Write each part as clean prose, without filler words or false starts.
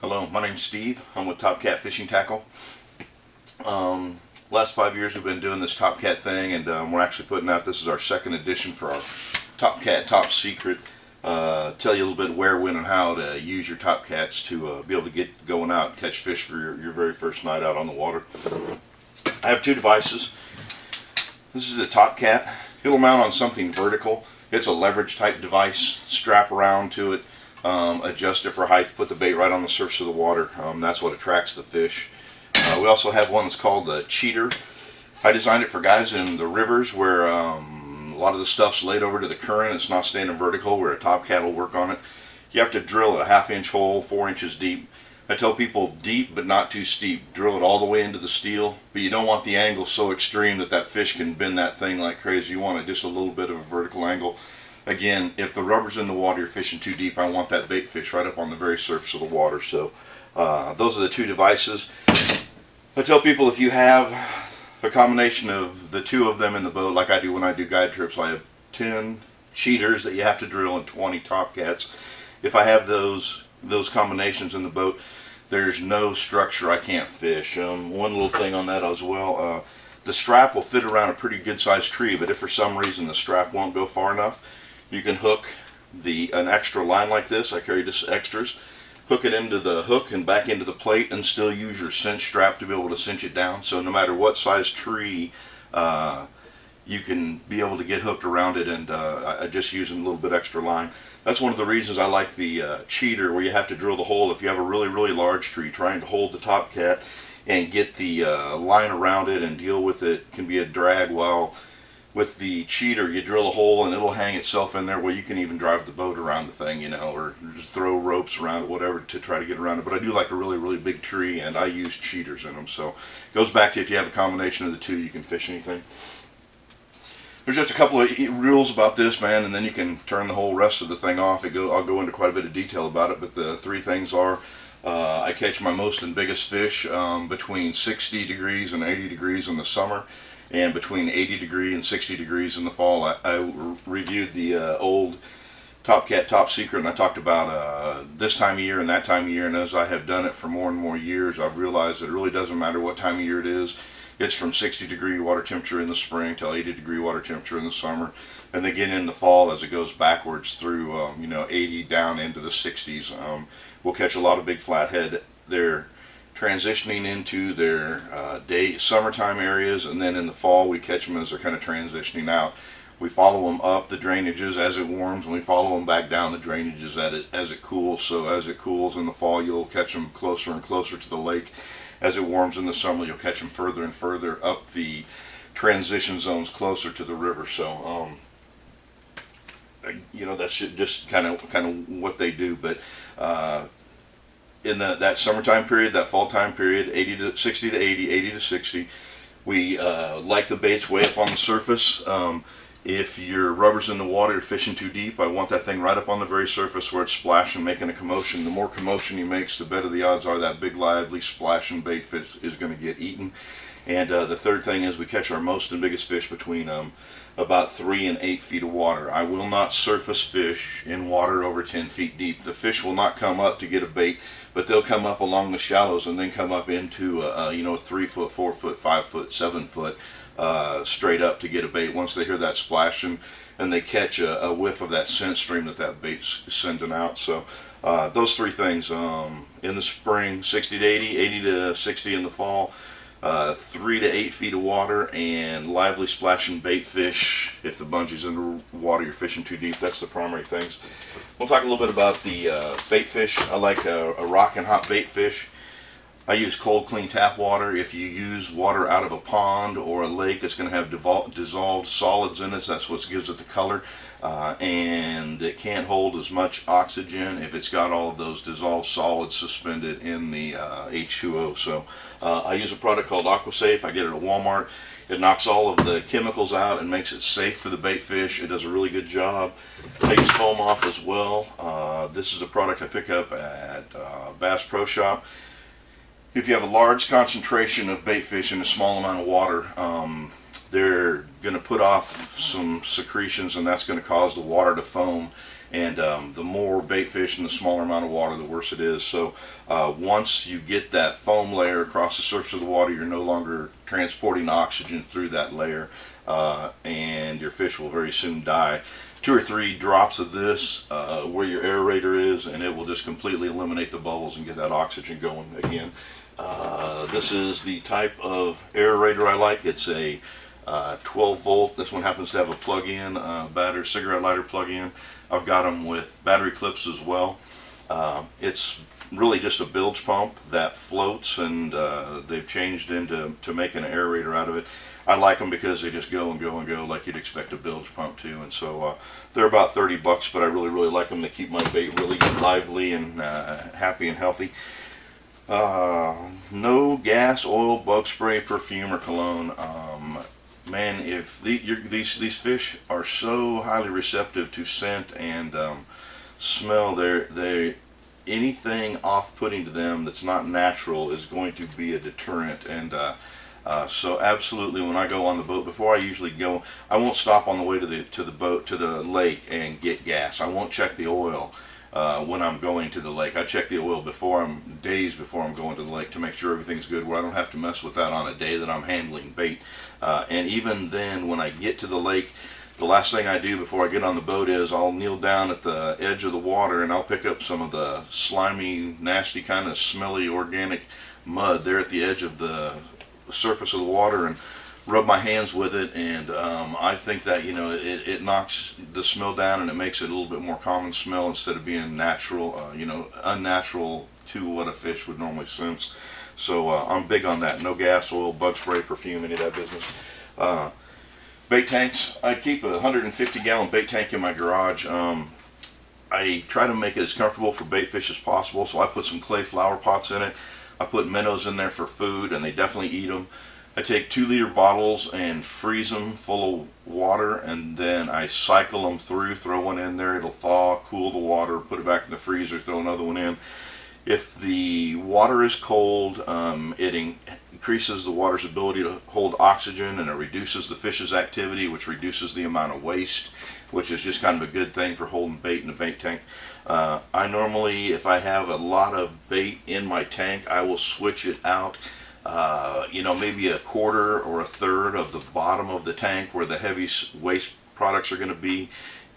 Hello, my name's Steve. I'm with Topcat Fishing Tackle. Last 5 years we've been doing this Topcat thing, and we're actually putting out, this is our second edition for our Topcat Topsecret. Tell you a little bit where, when, and how to use your Topcats to be able to get going out and catch fish for your very first night out on the water. I have two devices. This is a Topcat. It'll mount on something vertical. It's a leverage type device. Strap around to it. Adjust it for height, put the bait right on the surface of the water. That's what attracts the fish. We also have one that's called the Cheater. I designed it for guys in the rivers where a lot of the stuff's laid over to the current. It's not standing vertical, where a Topcat will work on it. You have to drill a 1/2 inch hole, 4 inches deep. I tell people deep but not too steep. Drill it all the way into the steel, but you don't want the angle so extreme that fish can bend that thing like crazy. You want it just a little bit of a vertical angle. Again, if the rubber's in the water, you're fishing too deep, I want that bait fish right up on the very surface of the water. So those are the two devices. I tell people, if you have a combination of the two of them in the boat, like I do when I do guide trips, I have 10 cheaters that you have to drill and 20 Topcats. If I have those combinations in the boat, there's no structure I can't fish. One little thing on that as well, the strap will fit around a pretty good sized tree, but if for some reason the strap won't go far enough, you can hook an extra line like this. I carry just extras. Hook it into the hook and back into the plate, and still use your cinch strap to be able to cinch it down. So no matter what size tree, you can be able to get hooked around it, and I just using a little bit extra line. That's one of the reasons I like the Cheater, where you have to drill the hole. If you have a really, really large tree, trying to hold the Topcat and get the line around it and deal with it can be a drag, while with the Cheater you drill a hole and it'll hang itself in there, where you can even drive the boat around the thing, you know, or just throw ropes around it, whatever, to try to get around it. But I do like a really, really big tree, and I use Cheaters in them. So it goes back to, if you have a combination of the two, you can fish anything. There's just a couple of rules about this, man, and then you can turn the whole rest of the thing off. I'll go into quite a bit of detail about it, but the three things are, I catch my most and biggest fish between 60 degrees and 80 degrees in the summer, and between 80 degrees and 60 degrees in the fall. I reviewed the old Topcat Topsecret, and I talked about this time of year and that time of year, and as I have done it for more and more years, I've realized that it really doesn't matter what time of year it is. It's from 60 degree water temperature in the spring till 80 degree water temperature in the summer, and then again in the fall as it goes backwards through 80 down into the 60s. We'll catch a lot of big flathead. They're transitioning into their summertime areas, and then in the fall we catch them as they're kind of transitioning out. We follow them up the drainages as it warms, and we follow them back down the drainages as it cools. So as it cools in the fall, you'll catch them closer and closer to the lake. As it warms in the summer, you'll catch them further and further up the transition zones closer to the river. So that's just kind of what they do. But in that summertime period, that fall time period, 60 to 80, 80 to 60, we like the baits way up on the surface. If your rubber's in the water, you're fishing too deep, I want that thing right up on the very surface where it's splashing, making a commotion. The more commotion you make, the better the odds are that big, lively, splashing bait fish is going to get eaten. And the third thing is, we catch our most and biggest fish between about 3 and 8 feet of water. I will not surface fish in water over 10 feet deep. The fish will not come up to get a bait, but they'll come up along the shallows and then come up into 3 foot, 4 foot, 5 foot, 7 foot straight up to get a bait. Once they hear that splashing and they catch a whiff of that scent stream that bait's sending out. So those three things, in the spring 60 to 80, 80 to 60 in the fall, 3 to 8 feet of water, and lively splashing bait fish. If the bungee's in the water, you're fishing too deep. That's the primary things. We'll talk a little bit about the bait fish. I like a rock and hop bait fish. I use cold, clean tap water. If you use water out of a pond or a lake, it's going to have dissolved solids in it. That's what gives it the color. And it can't hold as much oxygen if it's got all of those dissolved solids suspended in the H2O. So I use a product called AquaSafe. I get it at Walmart. It knocks all of the chemicals out and makes it safe for the bait fish. It does a really good job. Takes foam off as well. This is a product I pick up at Bass Pro Shop. If you have a large concentration of bait fish in a small amount of water, they're going to put off some secretions, and that's going to cause the water to foam and the more bait fish and the smaller amount of water, the worse it is. So once you get that foam layer across the surface of the water, you're no longer transporting oxygen through that layer, and your fish will very soon die. 2 or 3 drops of this where your aerator is, and it will just completely eliminate the bubbles and get that oxygen going again. This is the type of aerator I like. It's a 12 volt. This one happens to have a plug-in battery, cigarette lighter plug-in. I've got them with battery clips as well. It's really just a bilge pump that floats, and they've changed into make an aerator out of it. I like them because they just go and go and go like you'd expect a bilge pump to, and so they're about $30, but I really like them. They keep my bait really lively and happy and healthy. No gas, oil, bug spray, perfume, or cologne. Man, if these fish are so highly receptive to scent and smell, anything off-putting to them that's not natural is going to be a deterrent. And so absolutely, when I go on the boat, before I usually go, I won't stop on the way to the lake and get gas. I won't check the oil when I'm going to the lake. I check the oil days before I'm going to the lake to make sure everything's good, where I don't have to mess with that on a day that I'm handling bait. And even then, when I get to the lake, the last thing I do before I get on the boat is I'll kneel down at the edge of the water and I'll pick up some of the slimy, nasty, kind of smelly organic mud there at the edge of the surface of the water and rub my hands with it, and I think that it knocks the smell down and it makes it a little bit more common smell instead of being natural, unnatural to what a fish would normally sense. So I'm big on that. No gas, oil, bug spray, perfume, any of that business. Bait tanks. I keep a 150-gallon bait tank in my garage. I try to make it as comfortable for bait fish as possible, so I put some clay flower pots in it. I put minnows in there for food, and they definitely eat them. I take 2-liter bottles and freeze them full of water, and then I cycle them through, throw one in there, it'll thaw, cool the water, put it back in the freezer, throw another one in. If the water is cold, it increases the water's ability to hold oxygen, and it reduces the fish's activity, which reduces the amount of waste, which is just kind of a good thing for holding bait in a bait tank. I normally, if I have a lot of bait in my tank, I will switch it out, maybe a quarter or a third of the bottom of the tank where the heavy waste products are going to be,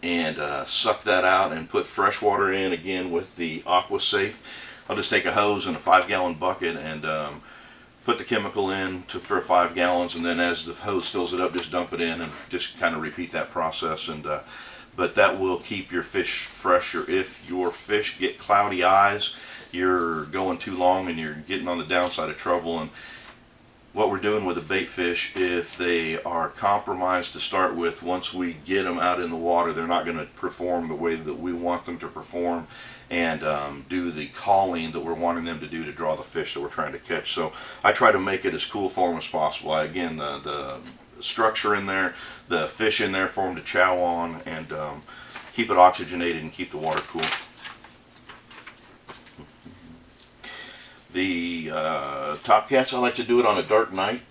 and suck that out and put fresh water in again with the AquaSafe. I'll just take a hose and a 5-gallon bucket and put the chemical in for 5 gallons, and then as the hose fills it up, just dump it in and just kind of repeat that process. And but that will keep your fish fresher. If your fish get cloudy eyes, you're going too long and you're getting on the downside of trouble. And what we're doing with the bait fish, if they are compromised to start with, once we get them out in the water, they're not going to perform the way that we want them to perform and do the calling that we're wanting them to do to draw the fish that we're trying to catch. So I try to make it as cool for them as possible. Again, the structure in there, the fish in there for them to chow on, and keep it oxygenated and keep the water cool. The Topcats, I like to do it on a dark night.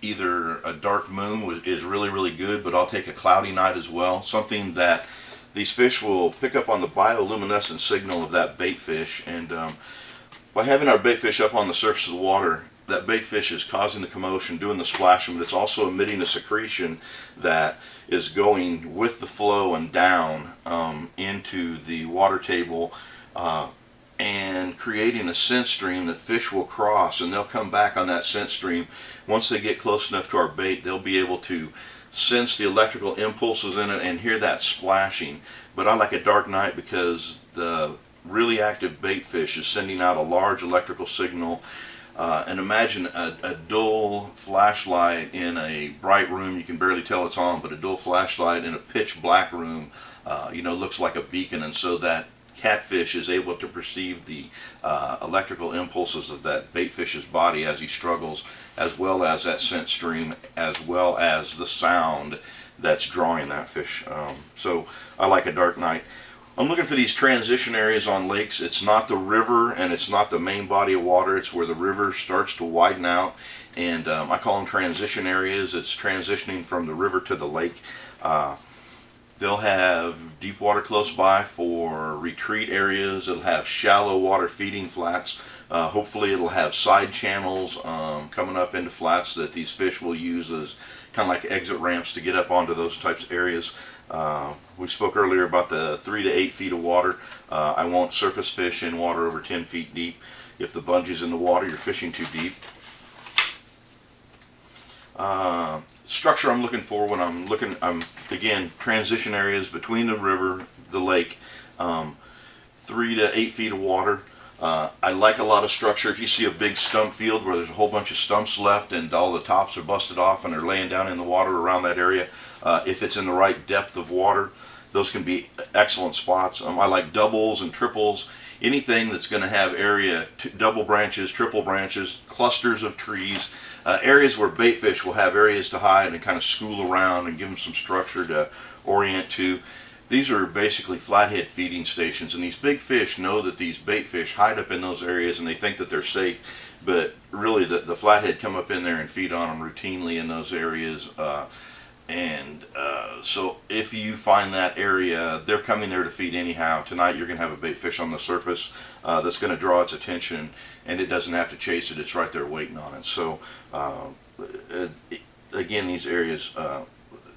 Either a dark moon is really good, but I'll take a cloudy night as well. Something that these fish will pick up on the bioluminescent signal of that bait fish, and by having our bait fish up on the surface of the water, that bait fish is causing the commotion, doing the splashing, but it's also emitting a secretion that is going with the flow and down into the water table, and creating a scent stream that fish will cross, and they'll come back on that scent stream. Once they get close enough to our bait, they'll be able to sense the electrical impulses in it and hear that splashing. But I like a dark night because the really active bait fish is sending out a large electrical signal. And imagine a dull flashlight in a bright room. You can barely tell it's on, but a dull flashlight in a pitch black room, looks like a beacon. And so that catfish is able to perceive the electrical impulses of that bait fish's body as he struggles, as well as that scent stream, as well as the sound that's drawing that fish. So I like a dark night. I'm looking for these transition areas on lakes. It's not the river and it's not the main body of water. It's where the river starts to widen out, and I call them transition areas. It's transitioning from the river to the lake. They'll have deep water close by for retreat areas. It'll have shallow water feeding flats. Hopefully it'll have side channels coming up into flats that these fish will use as kind of like exit ramps to get up onto those types of areas. We spoke earlier about the 3 to 8 feet of water. I won't surface fish in water over 10 feet deep. If the bungee's in the water, you're fishing too deep. Structure I'm looking for when I'm looking, again, transition areas between the river, the lake, 3 to 8 feet of water. I like a lot of structure. If you see a big stump field where there's a whole bunch of stumps left and all the tops are busted off and they're laying down in the water around that area, if it's in the right depth of water, those can be excellent spots. I like doubles and triples, anything that's going to have area, double branches, triple branches, clusters of trees, areas where bait fish will have areas to hide and kind of school around and give them some structure to orient to. These are basically flathead feeding stations, and these big fish know that these bait fish hide up in those areas and they think that they're safe, but really the flathead come up in there and feed on them routinely in those areas. So if you find that area, they're coming there to feed anyhow. Tonight you're going to have a bait fish on the surface that's going to draw its attention, and it doesn't have to chase it. It's right there waiting on it. So again, these areas,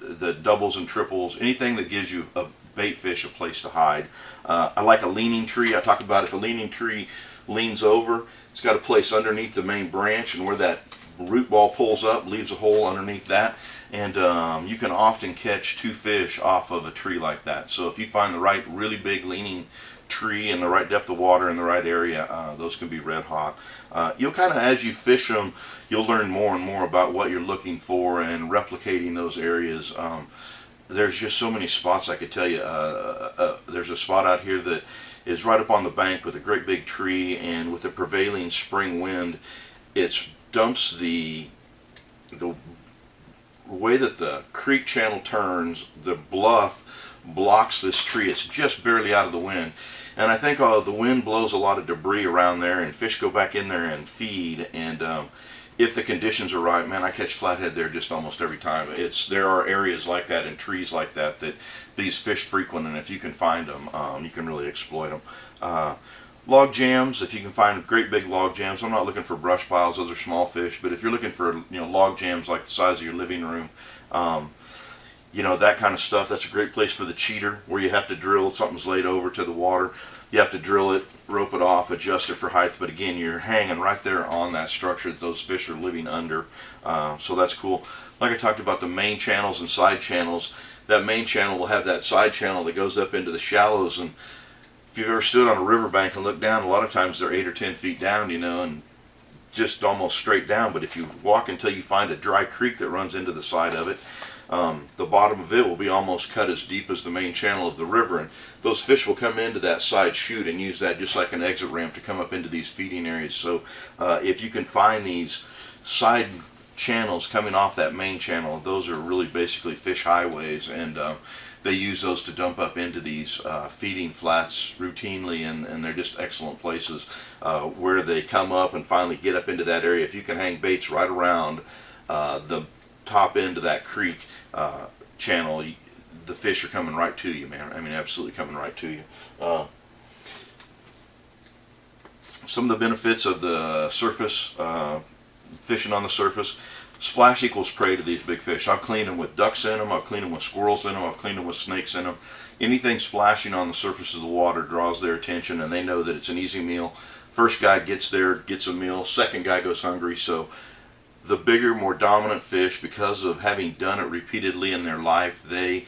the doubles and triples, anything that gives you a bait fish a place to hide. I like a leaning tree. I talk about if a leaning tree leans over, it's got a place underneath the main branch, and where that root ball pulls up leaves a hole underneath that, and you can often catch 2 fish off of a tree like that. So if you find the right really big leaning tree in the right depth of water in the right area, those can be red hot. You'll kind of, as you fish them, you'll learn more and more about what you're looking for and replicating those areas. There's just so many spots I could tell you. There's a spot out here that is right up on the bank with a great big tree, and with the prevailing spring wind, it dumps the way that the creek channel turns, the bluff blocks this tree. It's just barely out of the wind, and I think the wind blows a lot of debris around there, and fish go back in there and feed. And if the conditions are right, man, I catch flathead there just almost every time. There are areas like that and trees like that that these fish frequent, and if you can find them, you can really exploit them. Log jams, if you can find great big log jams. I'm not looking for brush piles; those are small fish. But if you're looking for log jams like the size of your living room, that kind of stuff, that's a great place for the cheater, where you have to drill, something's laid over to the water. You have to drill it, rope it off, adjust it for height, but again, you're hanging right there on that structure that those fish are living under. So that's cool. Like I talked about the main channels and side channels, that main channel will have that side channel that goes up into the shallows, and if you've ever stood on a riverbank and looked down, a lot of times they're 8 or 10 feet down, and just almost straight down. But if you walk until you find a dry creek that runs into the side of it, the bottom of it will be almost cut as deep as the main channel of the river, and those fish will come into that side chute and use that just like an exit ramp to come up into these feeding areas. So if you can find these side channels coming off that main channel, those are really basically fish highways, and they use those to dump up into these feeding flats routinely, and they're just excellent places where they come up and finally get up into that area. If you can hang baits right around the top end of that creek channel, the fish are coming right to you, man. I mean, absolutely coming right to you. Some of the benefits of the surface, fishing on the surface: splash equals prey to these big fish. I've cleaned them with ducks in them, I've cleaned them with squirrels in them, I've cleaned them with snakes in them. Anything splashing on the surface of the water draws their attention, and they know that it's an easy meal. First guy gets there, gets a meal. Second guy goes hungry. So the bigger, more dominant fish, because of having done it repeatedly in their life, they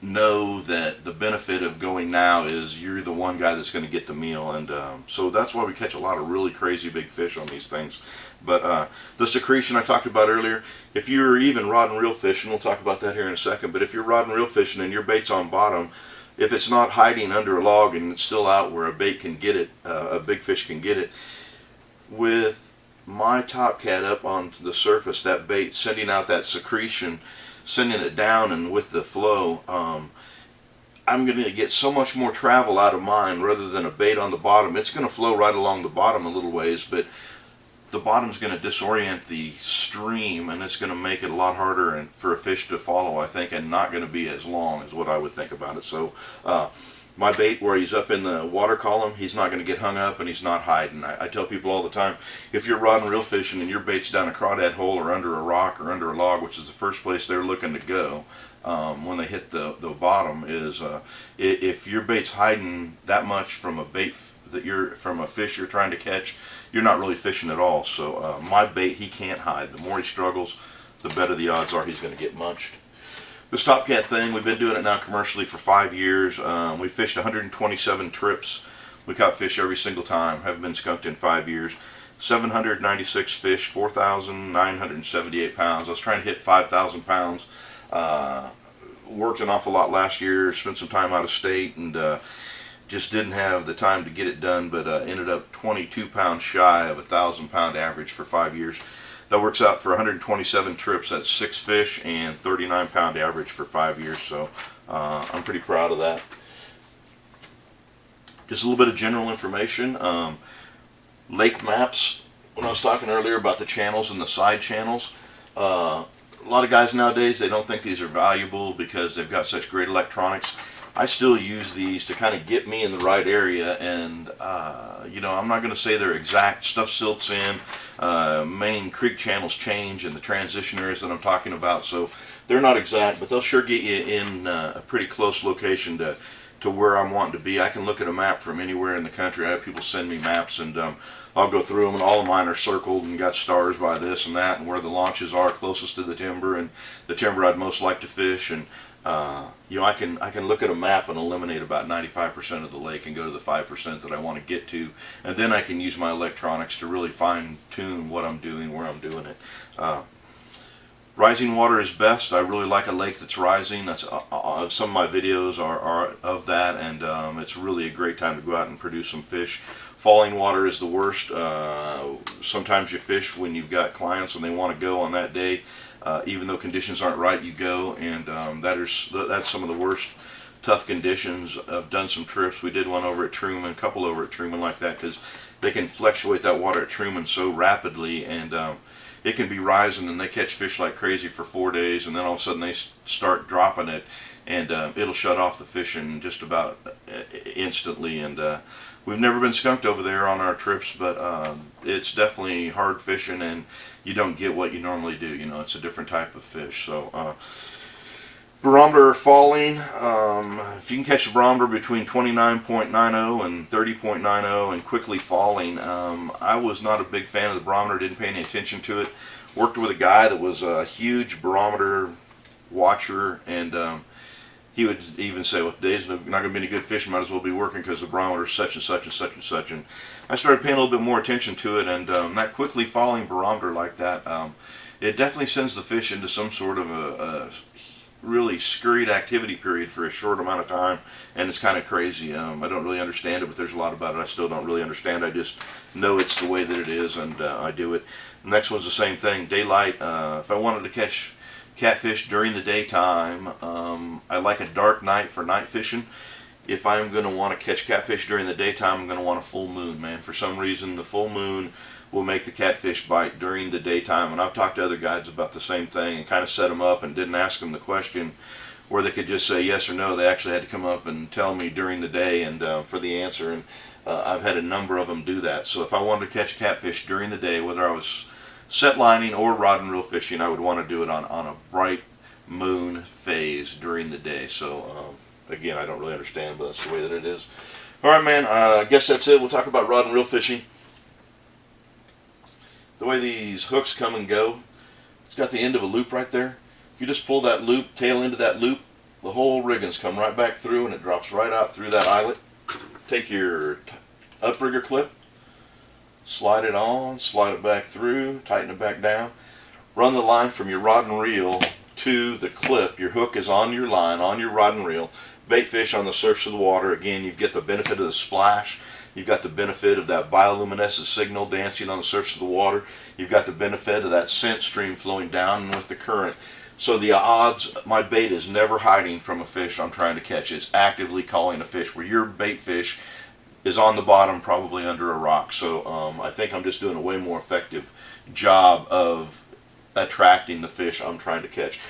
know that the benefit of going now is you're the one guy that's going to get the meal. And so that's why we catch a lot of really crazy big fish on these things. But the secretion I talked about earlier, if you're even rod and reel fishing, we'll talk about that here in a second, but if you're rod and reel fishing and your bait's on bottom, if it's not hiding under a log and it's still out where a bait can get it, a big fish can get it, with my Topcat up on the surface, that bait sending out that secretion, sending it down, and with the flow, I'm going to get so much more travel out of mine rather than a bait on the bottom. It's going to flow right along the bottom a little ways, but the bottom's going to disorient the stream, and it's going to make it a lot harder and for a fish to follow, I think, and not going to be as long as what I would think about it. So my bait, where he's up in the water column, he's not going to get hung up and he's not hiding. I tell people all the time, if you're rod and reel fishing and your bait's down a crawdad hole or under a rock or under a log, which is the first place they're looking to go when they hit the bottom, is if your bait's hiding that much from a bait from a fish you're trying to catch, you're not really fishing at all. So my bait, he can't hide. The more he struggles, the better the odds are he's going to get munched. This Topcat thing, we've been doing it now commercially for 5 years. We fished 127 trips. We caught fish every single time. Haven't been skunked in 5 years. 796 fish, 4,978 pounds. I was trying to hit 5,000 pounds. Worked an awful lot last year. Spent some time out of state and just didn't have the time to get it done. But ended up 22 pounds shy of a 1,000-pound average for 5 years. That works out for 127 trips. That's 6 fish and 39-pound average for 5 years. So I'm pretty proud of that. Just a little bit of general information. Lake maps. When I was talking earlier about the channels and the side channels, a lot of guys nowadays, they don't think these are valuable because they've got such great electronics. I still use these to kind of get me in the right area, and you know, I'm not going to say they're exact. Stuff silts in, main creek channels change, and the transitioners that I'm talking about, so they're not exact, but they'll sure get you in a pretty close location to where I'm wanting to be. I can look at a map from anywhere in the country. I have people send me maps, and I'll go through them, and all of mine are circled and got stars by this and that, and where the launches are closest to the timber, and the timber I'd most like to fish. And you know, I can look at a map and eliminate about 95% of the lake and go to the 5% that I want to get to, and then I can use my electronics to really fine tune what I'm doing, where I'm doing it. Rising water is best. I really like a lake that's rising. That's some of my videos are of that, and it's really a great time to go out and produce some fish. Falling water is the worst. Sometimes you fish when you've got clients and they want to go on that day. Even though conditions aren't right, you go, and that's some of the worst tough conditions. I've done some trips. We did one over at Truman, a couple over at Truman like that, because they can fluctuate that water at Truman so rapidly, and it can be rising, and they catch fish like crazy for 4 days, and then all of a sudden they start dropping it, and it'll shut off the fishing just about instantly. And we've never been skunked over there on our trips, but it's definitely hard fishing, and you don't get what you normally do. You know, it's a different type of fish. So barometer falling. If you can catch a barometer between 29.90 and 30.90 and quickly falling, I was not a big fan of the barometer. Didn't pay any attention to it. Worked with a guy that was a huge barometer watcher, and he would even say, well, today's not going to be any good fishing, might as well be working because the barometer is such and such and such and such. And I started paying a little bit more attention to it, and that quickly falling barometer like that, it definitely sends the fish into some sort of a really scurried activity period for a short amount of time, and it's kind of crazy. I don't really understand it, but there's a lot about it I still don't really understand. I just know it's the way that it is, and I do it. The next one's the same thing, daylight. If I wanted to catch catfish during the daytime, I like a dark night for night fishing. If I'm going to want to catch catfish during the daytime, I'm going to want a full moon, man. For some reason, the full moon will make the catfish bite during the daytime. And I've talked to other guides about the same thing and kind of set them up and didn't ask them the question where they could just say yes or no. They actually had to come up and tell me during the day and for the answer. And I've had a number of them do that. So if I wanted to catch catfish during the day, whether I was set lining or rod and reel fishing, I would want to do it on a bright moon phase during the day. So again, I don't really understand, but that's the way that it is. All right, man, I guess that's it. We'll talk about rod and reel fishing. The way these hooks come and go, it's got the end of a loop right there. If you just pull that loop, tail into that loop, the whole riggins come right back through, and it drops right out through that eyelet. Take your uprigger clip, slide it on, slide it back through, tighten it back down. Run the line from your rod and reel to the clip. Your hook is on your line, on your rod and reel. Bait fish on the surface of the water. Again, you get the benefit of the splash. You've got the benefit of that bioluminescent signal dancing on the surface of the water. You've got the benefit of that scent stream flowing down with the current. So the odds, my bait is never hiding from a fish I'm trying to catch. It's actively calling a fish. Where your bait fish, is on the bottom, probably under a rock. So I think I'm just doing a way more effective job of attracting the fish I'm trying to catch.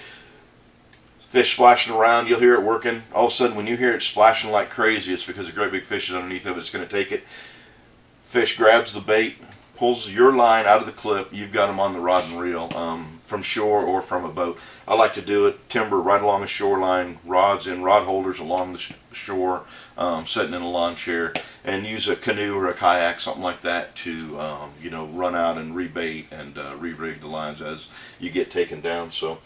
Fish splashing around, you'll hear it working. All of a sudden, when you hear it splashing like crazy, it's because a great big fish is underneath of it. It's going to take it. Fish grabs the bait, pulls your line out of the clip. You've got them on the rod and reel, from shore or from a boat. I like to do it timber right along the shoreline, rods in rod holders along the shore, sitting in a lawn chair, and use a canoe or a kayak, something like that, to run out and rebait and re-rig the lines as you get taken down. So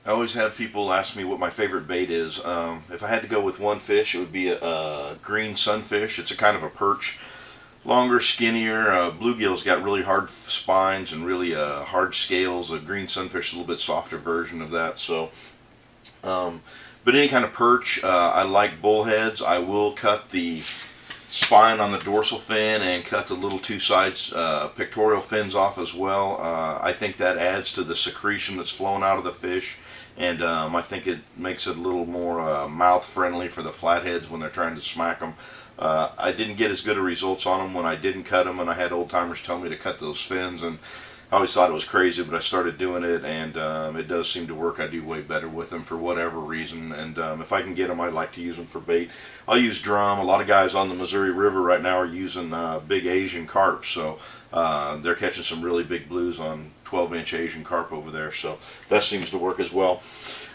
I always have people ask me what my favorite bait is. If I had to go with one fish, it would be a green sunfish. It's a kind of a perch. Longer, skinnier. Bluegill's got really hard spines and really hard scales. A green sunfish is a little bit softer version of that. So, but any kind of perch, I like bullheads. I will cut the spine on the dorsal fin and cut the little two sides pectoral fins off as well. I think that adds to the secretion that's flowing out of the fish, and I think it makes it a little more mouth friendly for the flatheads when they're trying to smack them. I didn't get as good of results on them when I didn't cut them, and I had old timers tell me to cut those fins, and I always thought it was crazy, but I started doing it, and it does seem to work. I do way better with them for whatever reason, and if I can get them, I like to use them for bait. I'll use drum. A lot of guys on the Missouri River right now are using big Asian carp, so they're catching some really big blues on 12-inch Asian carp over there, so that seems to work as well.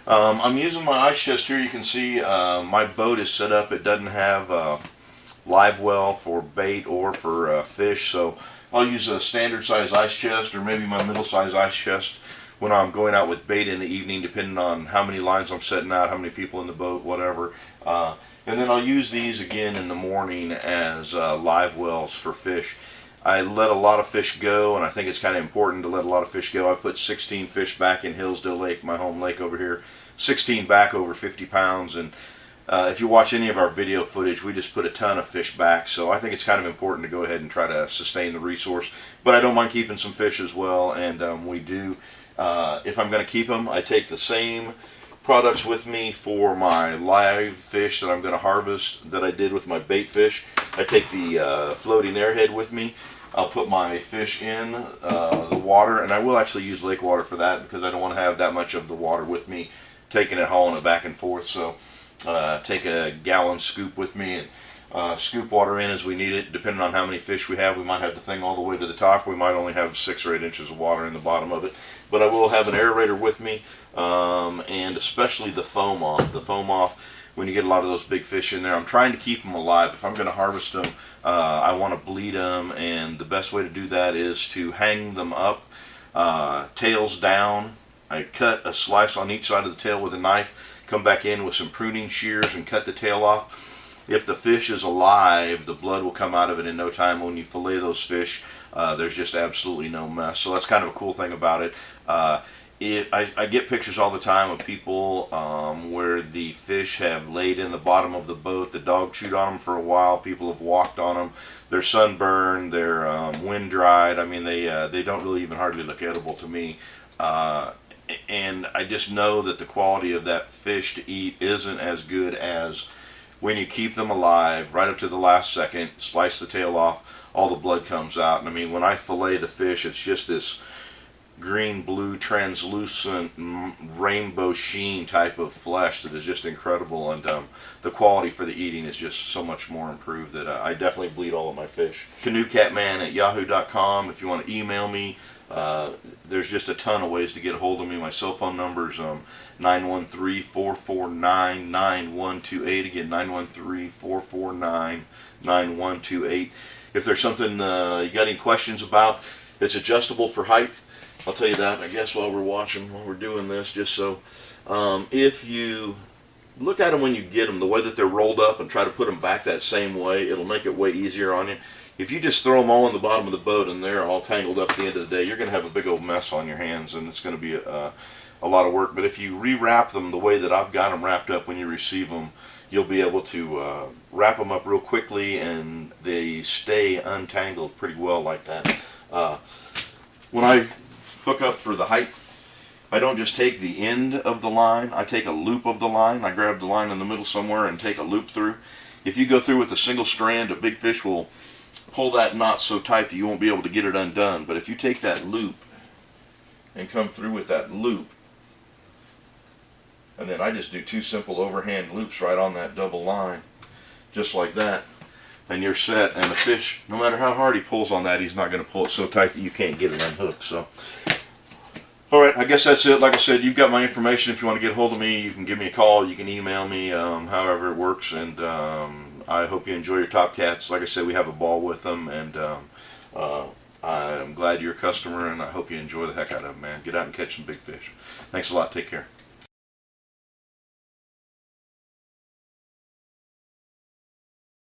I'm using my ice chest here. You can see my boat is set up. It doesn't have live well for bait or for fish, so I'll use a standard size ice chest or maybe my middle size ice chest when I'm going out with bait in the evening, depending on how many lines I'm setting out, how many people in the boat, whatever. And then I'll use these again in the morning as live wells for fish. I let a lot of fish go, and I think it's kind of important to let a lot of fish go. I put 16 fish back in Hillsdale Lake, my home lake over here, 16 back over 50 pounds, and if you watch any of our video footage, we just put a ton of fish back, so I think it's kind of important to go ahead and try to sustain the resource. But I don't mind keeping some fish as well, and we do. If I'm going to keep them, I take the same products with me for my live fish that I'm going to harvest that I did with my bait fish. I take the floating airhead with me. I'll put my fish in the water, and I will actually use lake water for that because I don't want to have that much of the water with me, taking it, hauling it back and forth. So take a gallon scoop with me and scoop water in as we need it. Depending on how many fish we have, we might have the thing all the way to the top. We might only have 6 or 8 inches of water in the bottom of it. But I will have an aerator with me, and especially the foam off. The foam off, when you get a lot of those big fish in there, I'm trying to keep them alive. If I'm going to harvest them, I want to bleed them, and the best way to do that is to hang them up, tails down. I cut a slice on each side of the tail with a knife, come back in with some pruning shears and cut the tail off. If the fish is alive, the blood will come out of it in no time. When you fillet those fish, there's just absolutely no mess. So that's kind of a cool thing about it. I get pictures all the time of people where the fish have laid in the bottom of the boat. The dog chewed on them for a while. People have walked on them. They're sunburned. They're wind dried. I mean, they don't really even hardly look edible to me. And I just know that the quality of that fish to eat isn't as good as when you keep them alive right up to the last second, slice the tail off, all the blood comes out. And I mean, when I fillet the fish, it's just this green, blue, translucent, rainbow sheen type of flesh that is just incredible. And the quality for the eating is just so much more improved that I definitely bleed all of my fish. CanoeCatman@yahoo.com if you want to email me. There's just a ton of ways to get a hold of me. My cell phone number is 913-449-9128. Again, 913-449-9128. If there's something you got any questions about, it's adjustable for height. I'll tell you that, I guess, while we're doing this, just so if you look at them when you get them, the way that they're rolled up, and try to put them back that same way, it'll make it way easier on you. If you just throw them all in the bottom of the boat and they're all tangled up at the end of the day, you're going to have a big old mess on your hands, and it's going to be a lot of work. But if you rewrap them the way that I've got them wrapped up when you receive them, you'll be able to wrap them up real quickly, and they stay untangled pretty well like that. When I hook up for the height, I don't just take the end of the line. I take a loop of the line. I grab the line in the middle somewhere and take a loop through. if you go through with a single strand, a big fish will pull that knot so tight that you won't be able to get it undone. But if you take that loop and come through with that loop, and then I just do 2 simple overhand loops right on that double line, just like that, and you're set. And the fish, no matter how hard he pulls on that, he's not going to pull it so tight that you can't get it unhooked. So, all right, I guess that's it. Like I said, you've got my information. If you want to get hold of me, you can give me a call, you can email me, however it works. And I hope you enjoy your top cats. Like I said, we have a ball with them, and I'm glad you're a customer, and I hope you enjoy the heck out of them, man. Get out and catch some big fish. Thanks a lot. Take care.